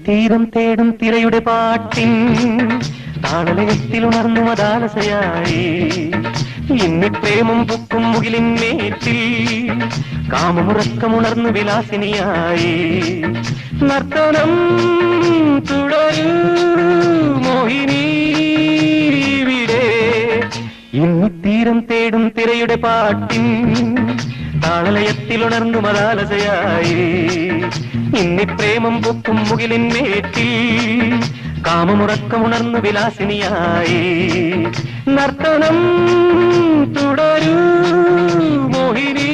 ഇന്നിത്തീരം തേടും തിരയുടെ പാട്ടിൻ താളലയത്തിൽ ഉണർന്നു മതാലസയായി ഇന്നി പ്രേമം പൊക്കും മുകിലിൻ മേറ്റിൽ കാമമുറക്കമുണർന്നു വിലാസിനിയായി നർത്തനം തുടരൂ മോഹിനി ഇവിടെ ഇന്നിത്തീരം തേടും തിരയുടെ പാട്ടിൻ താളലയത്തിൽ ഉണർന്നു മതാലസയായി ഇന്നി പ്രേമം പൊക്കും മുകിലിൻ മേറ്റിൽ കാമമുറക്കമുണർന്നു വിലാസിനിയായി നർത്തനം തുടരൂ മോഹിനി